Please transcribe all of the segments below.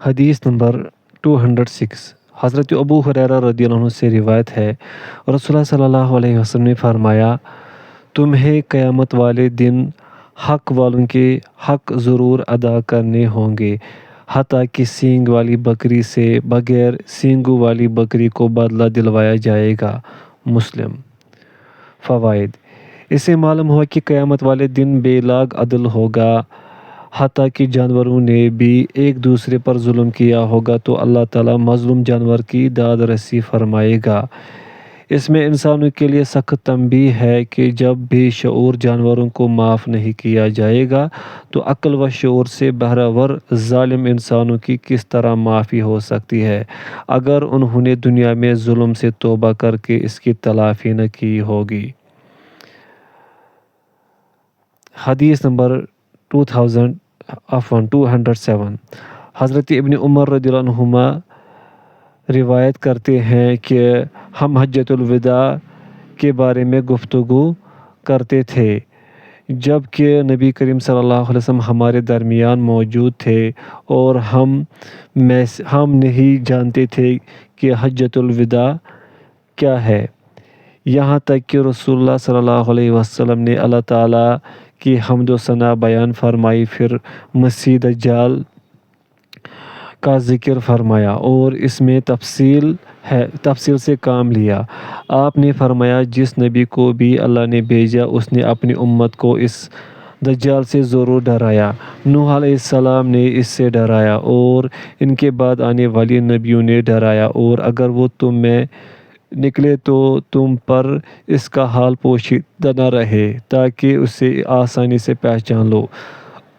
حدیث نمبر 206 حضرت ابو ہریرہ رضی اللہ عنہ سے روایت ہے، رسول اللہ صلی اللہ علیہ وسلم نے فرمایا، تمہیں قیامت والے دن حق والوں کے حق ضرور ادا کرنے ہوں گے، حتیٰ کہ سینگ والی بکری سے بغیر سینگوں والی بکری کو بدلہ دلوایا جائے گا۔ مسلم۔ فوائد: اس سے معلوم ہوا کہ قیامت والے دن بے لاگ عدل ہوگا، حتیٰ کہ جانوروں نے بھی ایک دوسرے پر ظلم کیا ہوگا تو اللہ تعالیٰ مظلوم جانور کی داد رسی فرمائے گا۔ اس میں انسانوں کے لیے سخت تنبیہ ہے کہ جب بے شعور جانوروں کو معاف نہیں کیا جائے گا تو عقل و شعور سے بہرور ظالم انسانوں کی کس طرح معافی ہو سکتی ہے، اگر انہوں نے دنیا میں ظلم سے توبہ کر کے اس کی تلافی نہ کی ہوگی۔ حدیث نمبر 207 حضرت ابن عمر رضی اللہ عنہما روایت کرتے ہیں کہ ہم حجۃ الوداع کے بارے میں گفتگو کرتے تھے، جب کہ نبی کریم صلی اللہ علیہ وسلم ہمارے درمیان موجود تھے اور ہم نہیں جانتے تھے کہ حجۃ الوداع کیا ہے، یہاں تک کہ رسول اللہ صلی اللہ علیہ وسلم نے اللہ تعالیٰ کی حمد و ثنا بیان فرمائی، پھر مسیح دجال کا ذکر فرمایا اور اس میں تفصیل سے کام لیا۔ آپ نے فرمایا، جس نبی کو بھی اللہ نے بھیجا اس نے اپنی امت کو اس دجال سے ضرور ڈرایا۔ نوح علیہ السلام نے اس سے ڈرایا اور ان کے بعد آنے والے نبیوں نے ڈرایا، اور اگر وہ تم میں نکلے تو تم پر اس کا حال پوشیدہ نہ رہے تاکہ اسے آسانی سے پہچان لو۔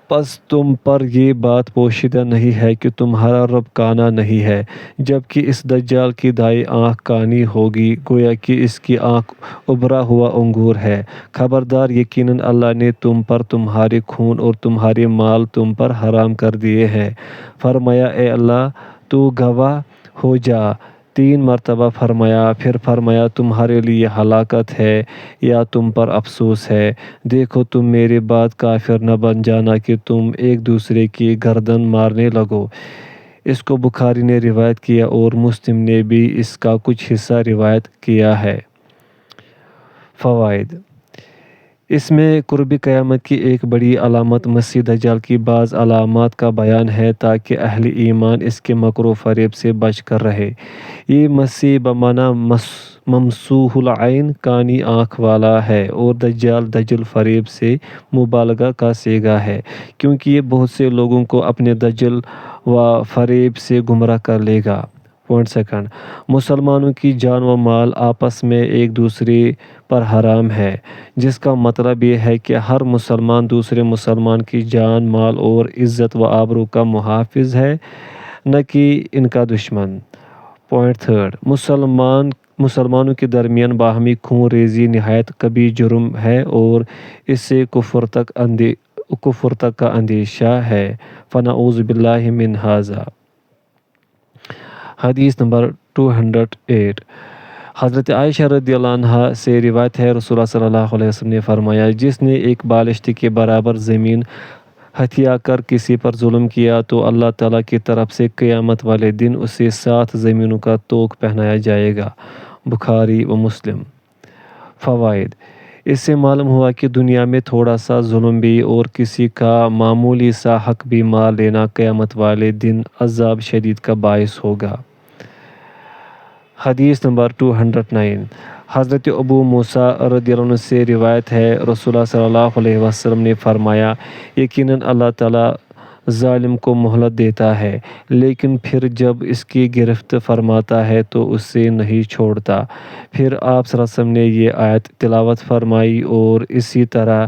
پس تم پر یہ بات پوشیدہ نہیں ہے کہ تمہارا رب کانا نہیں ہے، جبکہ اس دجال کی دائیں آنکھ کانی ہوگی، گویا کہ اس کی آنکھ ابھرا ہوا انگور ہے۔ خبردار، یقیناً اللہ نے تم پر تمہارے خون اور تمہارے مال تم پر حرام کر دیے ہیں۔ فرمایا، اے اللہ تو گواہ ہو جا۔ 3 مرتبہ فرمایا، پھر فرمایا، تمہارے لیے ہلاکت ہے یا تم پر افسوس ہے۔ دیکھو تم میرے بعد کافر نہ بن جانا کہ تم ایک دوسرے کی گردن مارنے لگو۔ اس کو بخاری نے روایت کیا اور مسلم نے بھی اس کا کچھ حصہ روایت کیا ہے۔ فوائد: اس میں قرب قیامت کی ایک بڑی علامت مسیح دجال کی بعض علامات کا بیان ہے تاکہ اہل ایمان اس کے مکر و فریب سے بچ کر رہے۔ یہ مسیح بمعنی ممسوح العین کانی آنکھ والا ہے اور دجال دجل فریب سے مبالغہ کا صیغہ ہے، کیونکہ یہ بہت سے لوگوں کو اپنے دجل و فریب سے گمراہ کر لے گا۔ مسلمانوں کی جان و مال آپس میں ایک دوسرے پر حرام ہے، جس کا مطلب یہ ہے کہ ہر مسلمان دوسرے مسلمان کی جان، مال اور عزت و آبرو کا محافظ ہے، نہ کہ ان کا دشمن۔ مسلمانوں کے درمیان باہمی خون ریزی نہایت کبیر جرم ہے اور اس سے کفر تک کا اندیشہ ہے، فنعوذ باللہ من ھذا۔ حدیث نمبر 208 حضرت عائشہ رضی اللہ عنہا سے روایت ہے، رسول اللہ صلی اللہ علیہ وسلم نے فرمایا، جس نے ایک بالشت کے برابر زمین ہتھیا کر کسی پر ظلم کیا تو اللہ تعالیٰ کی طرف سے قیامت والے دن اسے 7 زمینوں کا طوق پہنایا جائے گا۔ بخاری و مسلم۔ فوائد: اس سے معلوم ہوا کہ دنیا میں تھوڑا سا ظلم بھی اور کسی کا معمولی سا حق بھی مار لینا قیامت والے دن عذاب شدید کا باعث ہوگا۔ حدیث نمبر 209 حضرت ابو موسیٰ رضی اللہ عنہ سے روایت ہے، رسول اللہ صلی اللہ علیہ وسلم نے فرمایا، یقیناً اللہ تعالیٰ ظالم کو مہلت دیتا ہے، لیکن پھر جب اس کی گرفت فرماتا ہے تو اسے نہیں چھوڑتا۔ پھر آپ صلی اللہ علیہ وسلم نے یہ آیت تلاوت فرمائی، اور اسی طرح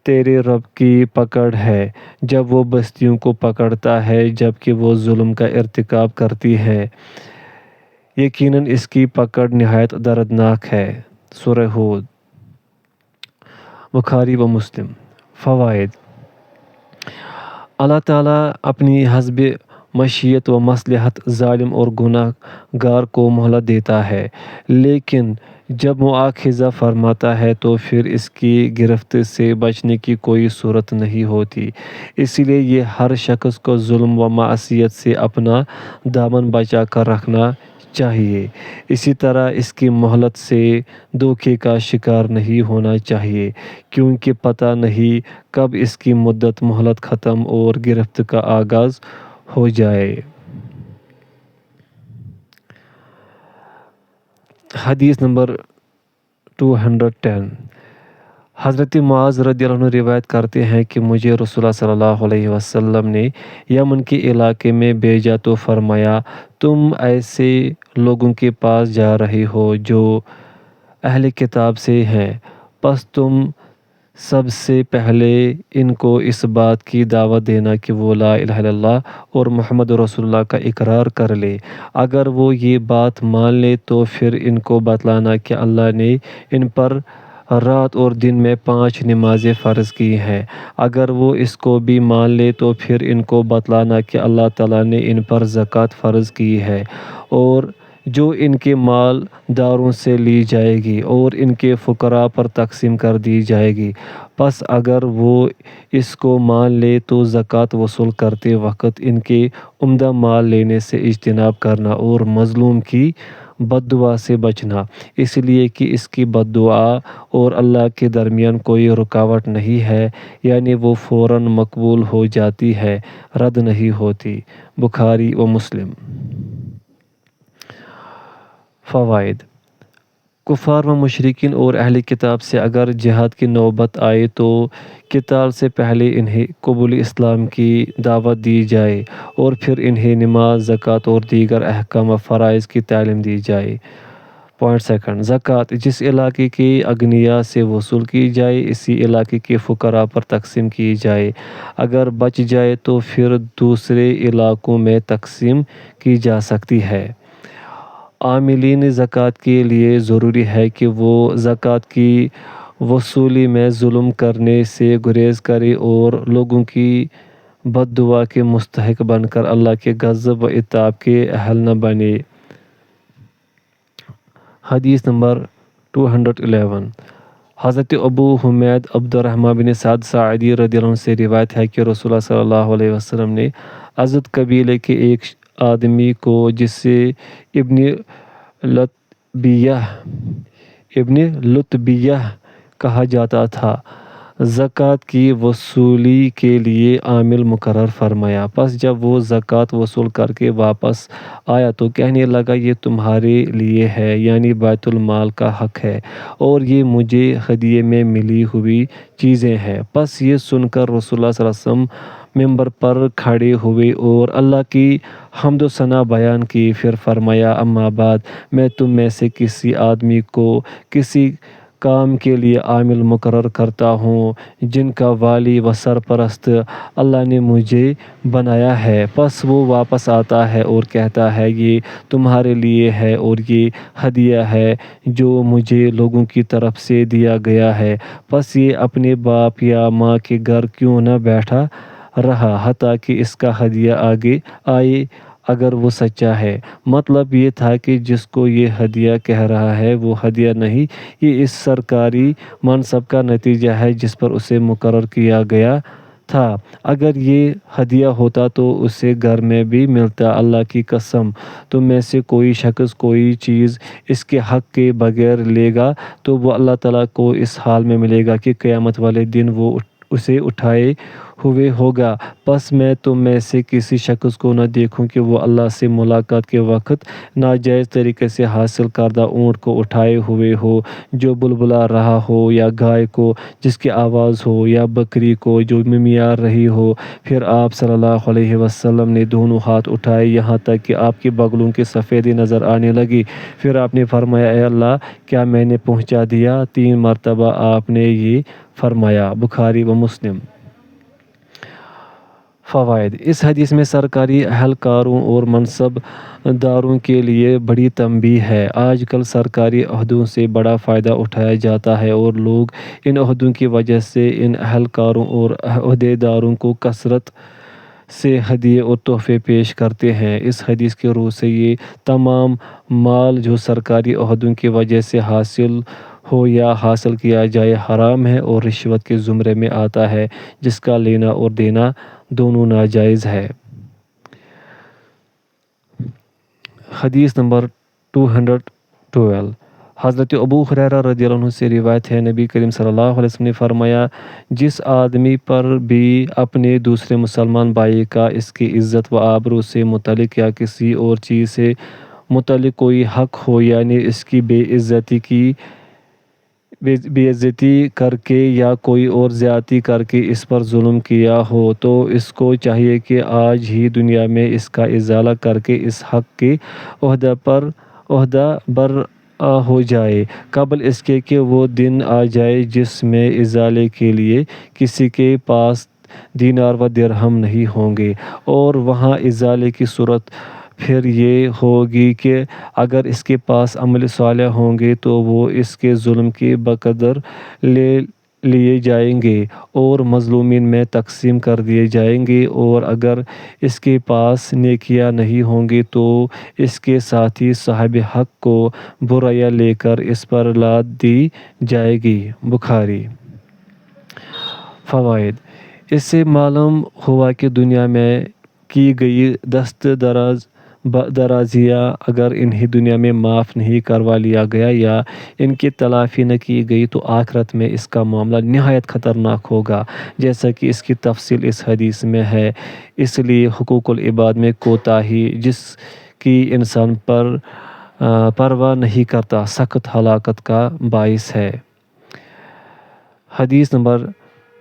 تیرے رب کی پکڑ ہے جب وہ بستیوں کو پکڑتا ہے جبکہ وہ ظلم کا ارتکاب کرتی ہیں، یقیناً اس کی پکڑ نہایت دردناک ہے۔ سورہ ہود۔ بخاری و مسلم۔ فوائد: اللہ تعالیٰ اپنی حسب مشیت و مصلحت ظالم اور گناہ گار کو مہلت دیتا ہے، لیکن جب مواخذہ فرماتا ہے تو پھر اس کی گرفت سے بچنے کی کوئی صورت نہیں ہوتی۔ اس لیے یہ ہر شخص کو ظلم و معصیت سے اپنا دامن بچا کر رکھنا چاہیے۔ اسی طرح اس کی مہلت سے دھوکے کا شکار نہیں ہونا چاہیے، کیونکہ پتہ نہیں کب اس کی مدت مہلت ختم اور گرفت کا آغاز ہو جائے۔ حدیث نمبر 210۔ حضرت معاذ رضی اللہ عنہ روایت کرتے ہیں کہ مجھے رسول اللہ صلی اللہ علیہ وسلم نے یمن کے علاقے میں بھیجا تو فرمایا، تم ایسے لوگوں کے پاس جا رہے ہو جو اہل کتاب سے ہیں، پس تم سب سے پہلے ان کو اس بات کی دعوت دینا کہ وہ لا الہ الا اللہ اور محمد رسول اللہ کا اقرار کر لے۔ اگر وہ یہ بات مان لے تو پھر ان کو بتلانا کہ اللہ نے ان پر رات اور دن میں 5 نمازیں فرض کی ہیں۔ اگر وہ اس کو بھی مان لے تو پھر ان کو بتلانا کہ اللہ تعالیٰ نے ان پر زکوٰۃ فرض کی ہے، اور جو ان کے مال داروں سے لی جائے گی اور ان کے فقراء پر تقسیم کر دی جائے گی۔ پس اگر وہ اس کو مان لے تو زکوٰۃ وصول کرتے وقت ان کے عمدہ مال لینے سے اجتناب کرنا اور مظلوم کی بد دعا سے بچنا، اس لیے کہ اس کی بد دعا اور اللہ کے درمیان کوئی رکاوٹ نہیں ہے، یعنی وہ فوراً مقبول ہو جاتی ہے، رد نہیں ہوتی۔ بخاری و مسلم۔ فوائد۔ کفار و مشرکین اور اہل کتاب سے اگر جہاد کی نوبت آئے تو قتال سے پہلے انہیں قبول اسلام کی دعوت دی جائے اور پھر انہیں نماز، زکوٰۃ اور دیگر احکام و فرائض کی تعلیم دی جائے۔ پوائنٹ سیکنڈ، زکوٰۃ جس علاقے کے اغنیاء سے وصول کی جائے اسی علاقے کے فقراء پر تقسیم کی جائے، اگر بچ جائے تو پھر دوسرے علاقوں میں تقسیم کی جا سکتی ہے۔ عاملین زکوٰۃ کے لیے ضروری ہے کہ وہ زکوٰۃ کی وصولی میں ظلم کرنے سے گریز کرے اور لوگوں کی بد دعا کے مستحق بن کر اللہ کے غضب و عتاب کے اہل نہ بنے۔ حدیث نمبر 211۔ حضرت ابو حمید عبد الرحمن بن سعد ساعدی رضی اللہ عنہ سے روایت ہے کہ رسول اللہ صلی اللہ علیہ وسلم نے ازد قبیلے کے ایک آدمی کو جسے ابن لتبیہ کہا جاتا تھا، زکوٰۃ کی وصولی کے لیے عامل مقرر فرمایا۔ پس جب وہ زکوٰۃ وصول کر کے واپس آیا تو کہنے لگا، یہ تمہارے لیے ہے، یعنی بیت المال کا حق ہے، اور یہ مجھے ہدیے میں ملی ہوئی چیزیں ہیں۔ پس یہ سن کر رسول اللہ صلی اللہ علیہ وسلم ممبر پر کھڑے ہوئے اور اللہ کی حمد و ثنا بیان کی، پھر فرمایا، اما بعد، میں تم میں سے کسی آدمی کو کسی کام کے لیے عامل مقرر کرتا ہوں جن کا والی و سرپرست اللہ نے مجھے بنایا ہے۔ پس وہ واپس آتا ہے اور کہتا ہے، یہ تمہارے لیے ہے اور یہ ہدیہ ہے جو مجھے لوگوں کی طرف سے دیا گیا ہے۔ پس یہ اپنے باپ یا ماں کے گھر کیوں نہ بیٹھا رہا حتیٰ کہ اس کا ہدیہ آگے آئے اگر وہ سچا ہے۔ مطلب یہ تھا کہ جس کو یہ ہدیہ کہہ رہا ہے وہ ہدیہ نہیں، یہ اس سرکاری منصب کا نتیجہ ہے جس پر اسے مقرر کیا گیا تھا۔ اگر یہ ہدیہ ہوتا تو اسے گھر میں بھی ملتا۔ اللہ کی قسم، تم میں سے کوئی شخص کوئی چیز اس کے حق کے بغیر لے گا تو وہ اللہ تعالیٰ کو اس حال میں ملے گا کہ قیامت والے دن وہ اسے اٹھائے ہوئے ہوگا۔ پس میں تم میں سے کسی شخص کو نہ دیکھوں کہ وہ اللہ سے ملاقات کے وقت ناجائز طریقے سے حاصل کردہ اونٹ کو اٹھائے ہوئے ہو جو بلبلا رہا ہو، یا گائے کو جس کی آواز ہو، یا بکری کو جو ممیار رہی ہو۔ پھر آپ صلی اللہ علیہ وسلم نے دونوں ہاتھ اٹھائے یہاں تک کہ آپ کے بغلوں کی سفیدی نظر آنے لگی۔ پھر آپ نے فرمایا، اے اللہ، کیا میں نے پہنچا دیا؟ 3 مرتبہ آپ نے یہ فرمایا۔ بخاری و مسلم۔ فوائد۔ اس حدیث میں سرکاری اہلکاروں اور منصب داروں کے لیے بڑی تنبیہ ہے۔ آج کل سرکاری عہدوں سے بڑا فائدہ اٹھایا جاتا ہے اور لوگ ان عہدوں کی وجہ سے ان اہلکاروں اور عہدیداروں کو کثرت سے ہدیے اور تحفے پیش کرتے ہیں۔ اس حدیث کی روح سے یہ تمام مال جو سرکاری عہدوں کی وجہ سے حاصل ہو یا حاصل کیا جائے حرام ہے اور رشوت کے زمرے میں آتا ہے، جس کا لینا اور دینا دونوں ناجائز ہے۔ حدیث نمبر 212۔ حضرت ابو ہریرہ رضی اللہ عنہ سے روایت ہے، نبی کریم صلی اللہ علیہ وسلم نے فرمایا، جس آدمی پر بھی اپنے دوسرے مسلمان بھائی کا اس کی عزت و آبرو سے متعلق یا کسی اور چیز سے متعلق کوئی حق ہو، یعنی اس کی بے عزتی کر کے یا کوئی اور زیادتی کر کے اس پر ظلم کیا ہو، تو اس کو چاہیے کہ آج ہی دنیا میں اس کا ازالہ کر کے اس حق کے عہدہ بر ہو جائے، قبل اس کے کہ وہ دن آ جائے جس میں ازالے کے لیے کسی کے پاس دینار و درہم نہیں ہوں گے۔ اور وہاں ازالے کی صورت پھر یہ ہوگی کہ اگر اس کے پاس عمل صالح ہوں گے تو وہ اس کے ظلم کے بقدر لے لیے جائیں گے اور مظلومین میں تقسیم کر دیے جائیں گے، اور اگر اس کے پاس نیکیاں نہیں ہوں گی تو اس کے ساتھی صاحب حق کو برائیاں لے کر اس پر لاد دی جائے گی۔ بخاری۔ فوائد۔ اس سے معلوم ہوا کہ دنیا میں کی گئی دست درازیاں اگر انہیں دنیا میں معاف نہیں کروا لیا گیا یا ان کی تلافی نہ کی گئی تو آخرت میں اس کا معاملہ نہایت خطرناک ہوگا، جیسا کہ اس کی تفصیل اس حدیث میں ہے۔ اس لیے حقوق العباد میں کوتاہی، جس کی انسان پرواہ نہیں کرتا، سخت ہلاکت کا باعث ہے۔ حدیث نمبر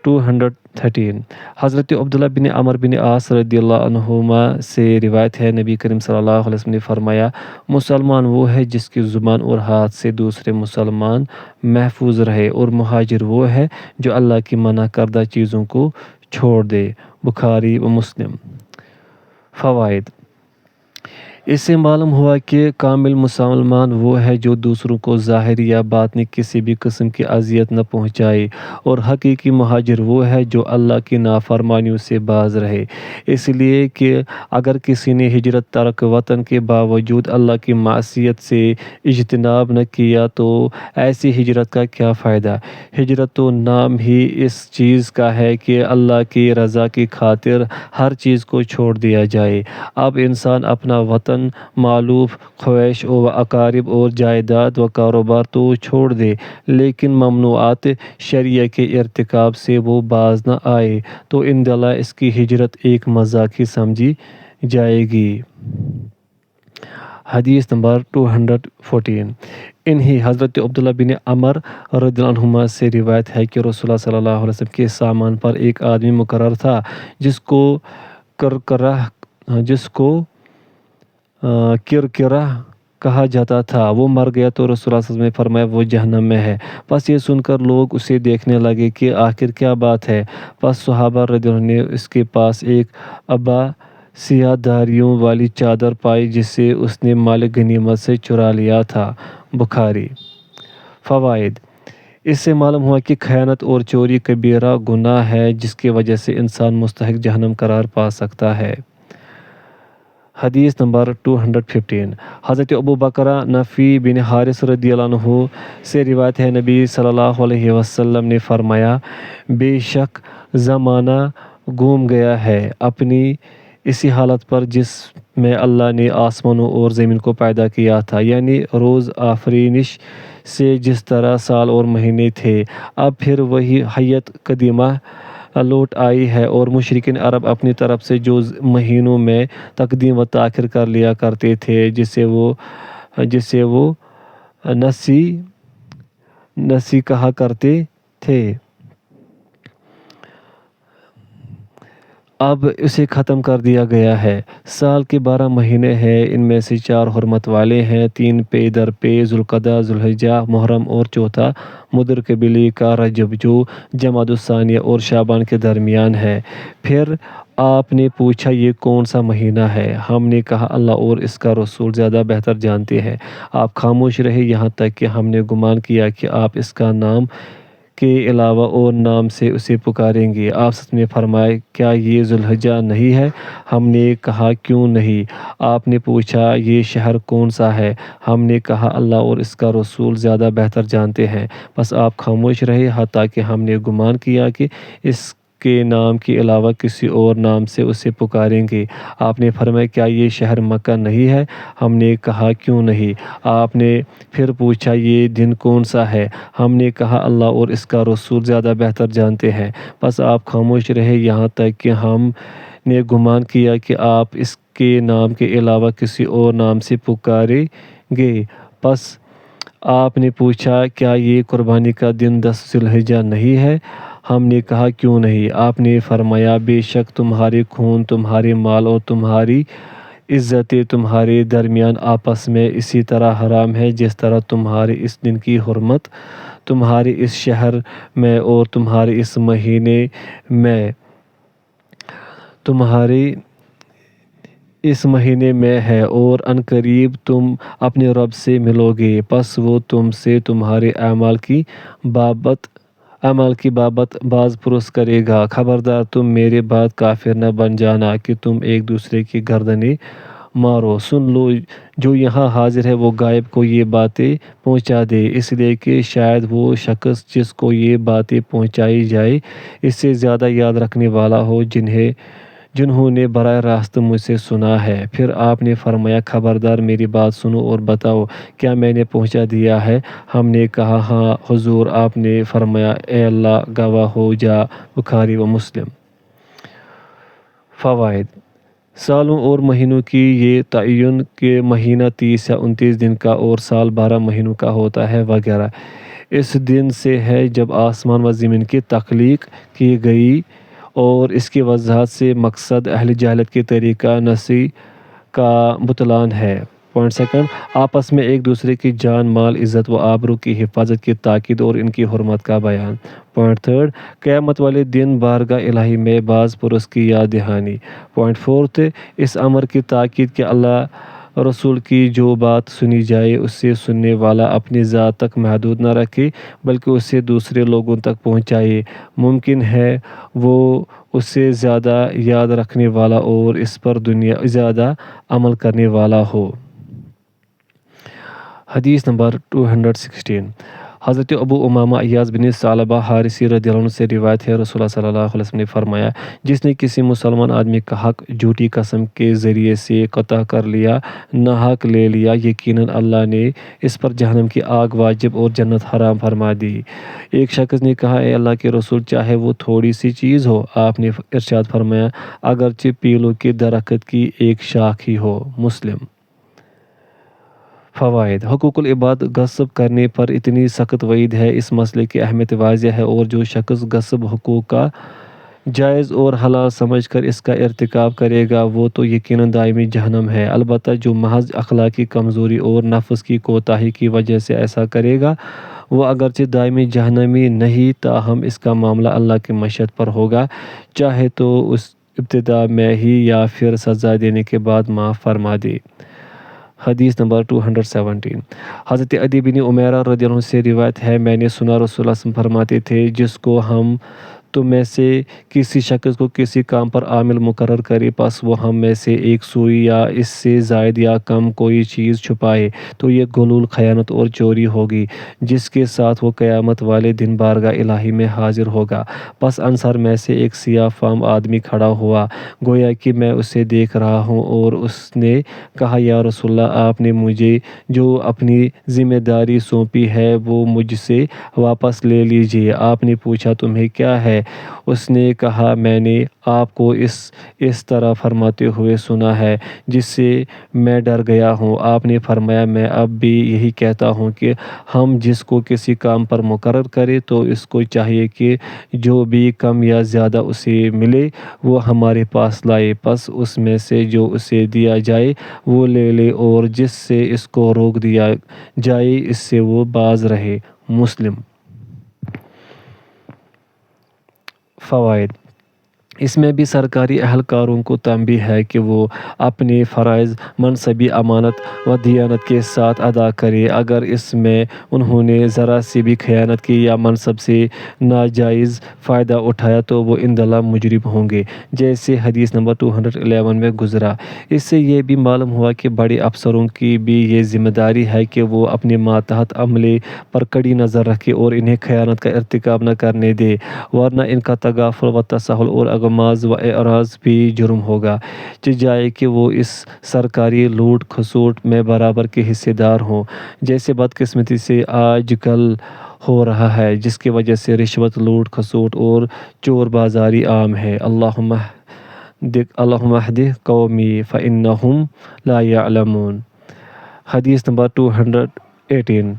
213۔ حضرت عبداللہ بن عمرو بن عاص رضی اللہ عنہما سے روایت ہے، نبی کریم صلی اللہ علیہ وسلم نے فرمایا، مسلمان وہ ہے جس کی زبان اور ہاتھ سے دوسرے مسلمان محفوظ رہے، اور مہاجر وہ ہے جو اللہ کی منع کردہ چیزوں کو چھوڑ دے۔ بخاری و مسلم۔ فوائد۔ اس سے معلوم ہوا کہ کامل مسلمان وہ ہے جو دوسروں کو ظاہری یا باطنی کسی بھی قسم کی اذیت نہ پہنچائے، اور حقیقی مہاجر وہ ہے جو اللہ کی نافرمانیوں سے باز رہے، اس لیے کہ اگر کسی نے ہجرت ترک وطن کے باوجود اللہ کی معصیت سے اجتناب نہ کیا تو ایسی ہجرت کا کیا فائدہ؟ ہجرت تو نام ہی اس چیز کا ہے کہ اللہ کی رضا کی خاطر ہر چیز کو چھوڑ دیا جائے۔ اب انسان اپنا وطن، مالوف، خواہش و اقارب اور جائیداد و کاروبار تو چھوڑ دے، لیکن ممنوعات شرعیہ کے ارتکاب سے وہ باز نہ آئے تو اندلہ اس کی ہجرت ایک مذاق ہی سمجھی جائے گی۔ حدیث نمبر 214۔ انہی حضرت عبداللہ بن عمرو رضی اللہ عنہما سے روایت ہے کہ رسول اللہ صلی اللہ علیہ وسلم کے سامان پر ایک آدمی مقرر تھا جس کو کرکرہ کہا جاتا تھا۔ وہ مر گیا تو رسول اللہ صلی اللہ علیہ وسلم نے فرمایا وہ جہنم میں ہے۔ پس یہ سن کر لوگ اسے دیکھنے لگے کہ آخر کیا بات ہے۔ پس صحابہ رضی اللہ عنہ نے اس کے پاس ایک ابا سیاہ دھاریوں والی چادر پائی جسے اس نے مال غنیمت سے چرا لیا تھا۔ بخاری۔ فوائد۔ اس سے معلوم ہوا کہ خیانت اور چوری کبیرہ گناہ ہے جس کی وجہ سے انسان مستحق جہنم قرار پا سکتا ہے۔ حدیث نمبر 215۔ حضرت ابو بکر نفی بن حارث رضی اللہ عنہ سے روایت ہے، نبی صلی اللہ علیہ وسلم نے فرمایا، بے شک زمانہ گھوم گیا ہے اپنی اسی حالت پر جس میں اللہ نے آسمانوں اور زمین کو پیدا کیا تھا، یعنی روز آفرینش سے جس طرح سال اور مہینے تھے، اب پھر وہی حیت قدیمہ لوٹ آئی ہے، اور مشرکین عرب اپنی طرف سے جو مہینوں میں تقدیم و تاخیر کر لیا کرتے تھے جسے وہ نسی کہا کرتے تھے، اب اسے ختم کر دیا گیا ہے۔ سال کے 12 مہینے ہیں، ان میں سے 4 حرمت والے ہیں، 3 پے در پے، ذوالقعدہ، ذوالحجہ، محرم، اور چوتھا مدر قبیلے کا رجب جو جمادی الثانیہ اور شعبان کے درمیان ہے۔ پھر آپ نے پوچھا یہ کون سا مہینہ ہے؟ ہم نے کہا اللہ اور اس کا رسول زیادہ بہتر جانتے ہیں۔ آپ خاموش رہے یہاں تک کہ ہم نے گمان کیا کہ آپ اس کا نام کے علاوہ اور نام سے اسے پکاریں گے۔ آپ نے فرمایا کیا یہ ذوالحجہ نہیں ہے؟ ہم نے کہا کیوں نہیں؟ آپ نے پوچھا یہ شہر کون سا ہے؟ ہم نے کہا اللہ اور اس کا رسول زیادہ بہتر جانتے ہیں۔ بس آپ خاموش رہے حتیٰ کہ ہم نے گمان کیا کہ اس کے نام کے علاوہ کسی اور نام سے اسے پکاریں گے۔ آپ نے فرمایا کیا یہ شہر مکہ نہیں ہے؟ ہم نے کہا کیوں نہیں؟ آپ نے پھر پوچھا یہ دن کون سا ہے؟ ہم نے کہا اللہ اور اس کا رسول زیادہ بہتر جانتے ہیں۔ بس آپ خاموش رہے یہاں تک کہ ہم نے گمان کیا کہ آپ اس کے نام کے علاوہ کسی اور نام سے پکاریں گے۔ بس آپ نے پوچھا کیا یہ قربانی کا دن 10 ذوالحجہ نہیں ہے؟ ہم نے کہا کیوں نہیں؟ آپ نے فرمایا بے شک تمہارے خون، تمہارے مال اور تمہاری عزتیں تمہارے درمیان آپس میں اسی طرح حرام ہے جس طرح تمہارے اس دن کی حرمت تمہارے اس شہر میں اور تمہارے اس مہینے میں ہے، اور عنقریب تم اپنے رب سے ملو گے، پس وہ تم سے تمہارے اعمال کی بابت باز پرس کرے گا۔ خبردار تم میرے بعد کافر نہ بن جانا کہ تم ایک دوسرے کی گردنیں مارو۔ سن لو جو یہاں حاضر ہے وہ غائب کو یہ باتیں پہنچا دے، اس لیے کہ شاید وہ شخص جس کو یہ باتیں پہنچائی جائیں اس سے زیادہ یاد رکھنے والا ہو جنہوں نے براہ راست مجھ سے سنا ہے۔ پھر آپ نے فرمایا خبردار میری بات سنو اور بتاؤ کیا میں نے پہنچا دیا ہے؟ ہم نے کہا ہاں حضور۔ آپ نے فرمایا اے اللہ گواہ ہو جا۔ بخاری و مسلم۔ فوائد: سالوں اور مہینوں کی یہ تعین کہ مہینہ 30 یا 29 دن کا اور سال 12 مہینوں کا ہوتا ہے وغیرہ اس دن سے ہے جب آسمان و زمین کی تخلیق کی گئی، اور اس کی وضاحت سے مقصد اہل جہالت کے طریقہ نصی کا بطلان ہے۔ پوائنٹ سیکنڈ، آپس میں ایک دوسرے کی جان، مال، عزت و آبرو کی حفاظت کی تاکید اور ان کی حرمت کا بیان۔ پوائنٹ تھرڈ، قیامت والے دن بارگاہ الہی میں باز پرس کی یاد دہانی۔ پوائنٹ فورتھ، اس امر کی تاکید کہ اللہ رسول کی جو بات سنی جائے اسے سننے والا اپنی ذات تک محدود نہ رکھے بلکہ اسے دوسرے لوگوں تک پہنچائے۔ ممکن ہے وہ اس سے زیادہ یاد رکھنے والا اور اس پر زیادہ عمل کرنے والا ہو۔ حدیث نمبر 216۔ حضرت ابو امامہ ایاس بن ثعلبہ حارثی رضی اللہ عنہ سے روایت ہے، رسول اللہ صلی اللہ علیہ وسلم نے فرمایا جس نے کسی مسلمان آدمی کا حق جھوٹی قسم کے ذریعے سے قطع کر لیا، ناحق لے لیا، یقیناً اللہ نے اس پر جہنم کی آگ واجب اور جنت حرام فرما دی۔ ایک شخص نے کہا اے اللہ کے رسول چاہے وہ تھوڑی سی چیز ہو؟ آپ نے ارشاد فرمایا اگرچہ پیلوں کے درخت کی ایک شاخ ہی ہو۔ مسلم۔ فوائد: حقوق العباد غصب کرنے پر اتنی سخت وعید ہے، اس مسئلے کی اہمیت واضح ہے، اور جو شخص غصب حقوق کا جائز اور حلال سمجھ کر اس کا ارتکاب کرے گا وہ تو یقیناً دائمی جہنم ہے۔ البتہ جو محض اخلاقی کمزوری اور نفس کی کوتاہی کی وجہ سے ایسا کرے گا وہ اگرچہ دائمی جہنمی نہیں تاہم اس کا معاملہ اللہ کی مشیت پر ہوگا، چاہے تو اس ابتدا میں ہی یا پھر سزا دینے کے بعد معاف فرما دے۔ حدیث نمبر 217۔ حضرت عدی بن عمیرہ رضی اللہ عنہ سے روایت ہے میں نے سنا رسول اللہ صلی اللہ علیہ وسلم فرماتے تھے جس کو ہم تم میں سے کسی شخص کو کسی کام پر عامل مقرر کرے پس وہ ہم میں سے ایک سوئی یا اس سے زائد یا کم کوئی چیز چھپائے تو یہ غلول، خیانت اور چوری ہوگی جس کے ساتھ وہ قیامت والے دن بارگاہ الہی میں حاضر ہوگا۔ پس انصار میں سے ایک سیاہ فام آدمی کھڑا ہوا گویا کہ میں اسے دیکھ رہا ہوں اور اس نے کہا یا رسول اللہ آپ نے مجھے جو اپنی ذمہ داری سونپی ہے وہ مجھ سے واپس لے لیجیے۔ آپ نے پوچھا تمہیں کیا ہے؟ اس نے کہا میں نے آپ کو اس طرح فرماتے ہوئے سنا ہے جس سے میں ڈر گیا ہوں۔ آپ نے فرمایا میں اب بھی یہی کہتا ہوں کہ ہم جس کو کسی کام پر مقرر کریں تو اس کو چاہیے کہ جو بھی کم یا زیادہ اسے ملے وہ ہمارے پاس لائے، پس اس میں سے جو اسے دیا جائے وہ لے لے اور جس سے اس کو روک دیا جائے اس سے وہ باز رہے۔ مسلم۔ فوائد: اس میں بھی سرکاری اہلکاروں کو تنبیہ ہے کہ وہ اپنے فرائض منصبی امانت و دیانت کے ساتھ ادا کریں۔ اگر اس میں انہوں نے ذرا سی بھی خیانت کی یا منصب سے ناجائز فائدہ اٹھایا تو وہ عند اللہ مجرم ہوں گے، جیسے حدیث نمبر 211 میں گزرا۔ اس سے یہ بھی معلوم ہوا کہ بڑے افسروں کی بھی یہ ذمہ داری ہے کہ وہ اپنے ماتحت عملے پر کڑی نظر رکھیں اور انہیں خیانت کا ارتکاب نہ کرنے دیں، ورنہ ان کا تغافل و تساہل اور اغماض و اعراض بھی جرم ہوگا، جائے کہ وہ اس سرکاری لوٹ کھسوٹ میں برابر کے حصے دار ہوں، جیسے بدقسمتی سے آج کل ہو رہا ہے، جس کی وجہ سے رشوت، لوٹ کھسوٹ اور چور بازاری عام ہے۔ اللہم اہد قومی فإنہم لا یعلمون۔ حدیث نمبر 218۔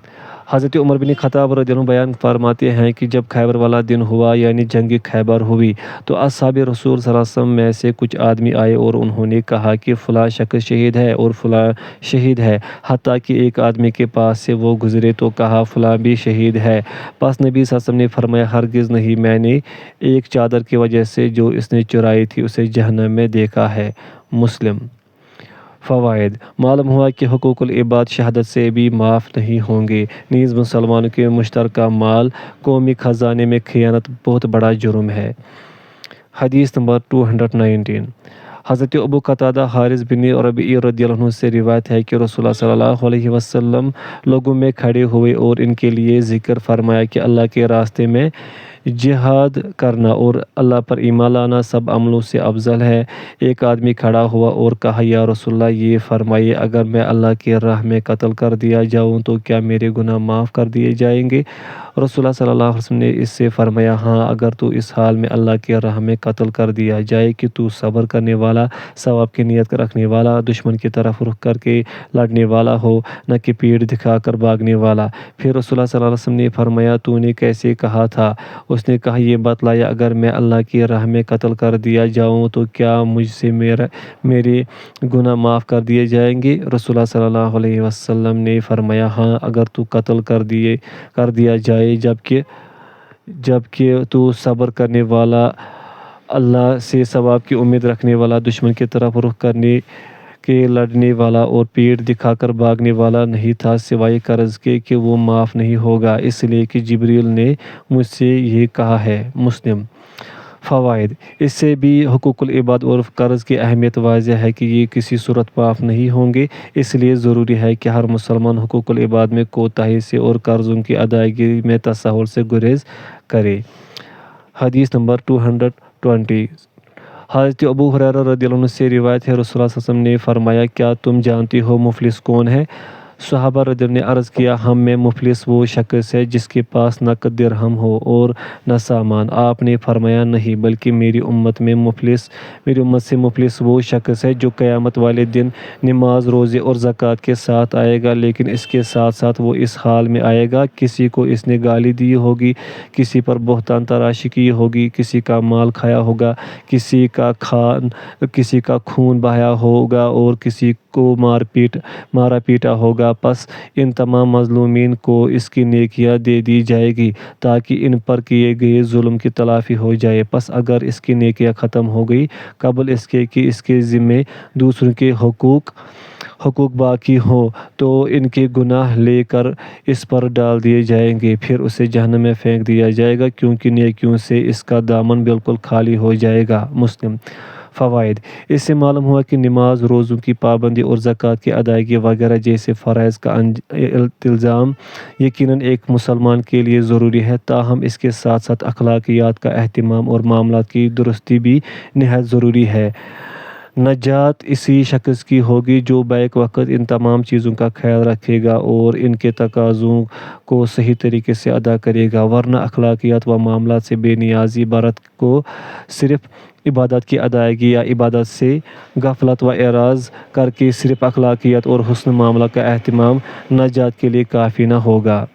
حضرت عمر بن خطاب رضی اللہ عنہ بیان فرماتے ہیں کہ جب خیبر والا دن ہوا، یعنی جنگ خیبر ہوئی، تو اصحاب رسول صلی اللہ علیہ وسلم میں سے کچھ آدمی آئے اور انہوں نے کہا کہ فلاں شخص شہید ہے اور فلاں شہید ہے، حتیٰ کہ ایک آدمی کے پاس سے وہ گزرے تو کہا فلاں بھی شہید ہے۔ پس نبی صلی اللہ علیہ وسلم نے فرمایا ہرگز نہیں، میں نے ایک چادر کی وجہ سے جو اس نے چرائی تھی اسے جہنم میں دیکھا ہے۔ مسلم۔ فوائد: معلوم ہوا کہ حقوق العباد شہادت سے بھی معاف نہیں ہوں گے، نیز مسلمانوں کے مشترکہ مال، قومی خزانے میں خیانت بہت بڑا جرم ہے۔ حدیث نمبر 219۔ حضرت ابو قتادہ حارث بن ربیع رضی اللہ عنہ سے روایت ہے کہ رسول اللہ صلی اللہ علیہ وسلم لوگوں میں کھڑے ہوئے اور ان کے لیے ذکر فرمایا کہ اللہ کے راستے میں جہاد کرنا اور اللہ پر ایمان لانا سب عملوں سے افضل ہے۔ ایک آدمی کھڑا ہوا اور کہا یا رسول اللہ، یہ فرمائیے اگر میں اللہ کی راہ میں قتل کر دیا جاؤں تو کیا میرے گناہ معاف کر دیے جائیں گے؟ رسول اللہ صلی اللہ علیہ وسلم نے اس سے فرمایا ہاں، اگر تو اس حال میں اللہ کی راہ میں قتل کر دیا جائے کہ تو صبر کرنے والا، ثواب کی نیت رکھنے والا، دشمن کی طرف رخ کر کے لڑنے والا ہو، نہ کہ پیٹھ دکھا کر بھاگنے والا۔ پھر رسول اللہ صلی اللہ علیہ وسلم نے فرمایا تو نے کیسے کہا تھا؟ اس نے کہا یہ بتلایا اگر میں اللہ کی راہ میں قتل کر دیا جاؤں تو کیا مجھ سے میرے گناہ معاف کر دیے جائیں گے؟ رسول اللہ صلی اللہ علیہ وسلم نے فرمایا ہاں، اگر تو قتل کر دیا جائے جبکہ تو صبر کرنے والا، اللہ سے ثواب کی امید رکھنے والا، دشمن کی طرف رخ کرنے کے لڑنے والا اور پیٹھ دکھا کر بھاگنے والا نہیں تھا سوائے قرض کے کہ وہ معاف نہیں ہوگا، اس لیے کہ جبریل نے مجھ سے یہ کہا ہے۔ مسلم۔ فوائد: اس سے بھی حقوق العباد اور قرض کی اہمیت واضح ہے کہ یہ کسی صورت معاف نہیں ہوں گے، اس لیے ضروری ہے کہ ہر مسلمان حقوق العباد میں کوتاہی سے اور قرضوں کی ادائیگی میں تساہل سے گریز کرے۔ حدیث نمبر 220۔ حضرت ابو ہریرہ رضی اللہ عنہ سے روایت ہے رسول اللہ صلی اللہ علیہ وسلم نے فرمایا کیا تم جانتے ہو مفلس کون ہے؟ صحابہ رضی اللہ عنہ نے عرض کیا ہم میں مفلس وہ شخص ہے جس کے پاس نہ درہم ہو اور نہ سامان۔ آپ نے فرمایا نہیں، بلکہ میری امت سے مفلس وہ شخص ہے جو قیامت والے دن نماز، روزے اور زکوٰۃ کے ساتھ آئے گا، لیکن اس کے ساتھ ساتھ وہ اس حال میں آئے گا کسی کو اس نے گالی دی ہوگی، کسی پر بہتان تراشی کی ہوگی، کسی کا مال کھایا ہوگا، کسی کا خون بہایا ہوگا اور کسی کو مارا پیٹا ہوگا، پس ان تمام مظلومین کو اس کی نیکیاں دے دی جائے گی تاکہ ان پر کیے گئے ظلم کی تلافی ہو جائے۔ پس اگر اس کی نیکیاں ختم ہو گئی قبل اس کے کہ اس کے ذمے دوسروں کے حقوق باقی ہوں تو ان کے گناہ لے کر اس پر ڈال دیے جائیں گے، پھر اسے جہنم میں پھینک دیا جائے گا کیونکہ نیکیوں سے اس کا دامن بالکل خالی ہو جائے گا۔ مسلم۔ فوائد: اس سے معلوم ہوا کہ نماز، روزوں کی پابندی اور زکوٰۃ کی ادائیگی وغیرہ جیسے فرائض کا التزام یقیناً ایک مسلمان کے لیے ضروری ہے، تاہم اس کے ساتھ ساتھ اخلاقیات کا اہتمام اور معاملات کی درستی بھی نہایت ضروری ہے۔ نجات اسی شخص کی ہوگی جو بیک وقت ان تمام چیزوں کا خیال رکھے گا اور ان کے تقاضوں کو صحیح طریقے سے ادا کرے گا، ورنہ اخلاقیات و معاملات سے بے نیازی برت کو صرف عبادت کی ادائیگی یا عبادت سے غفلت و اعراض کر کے صرف اخلاقیات اور حسن معاملہ کا اہتمام نجات کے لیے کافی نہ ہوگا۔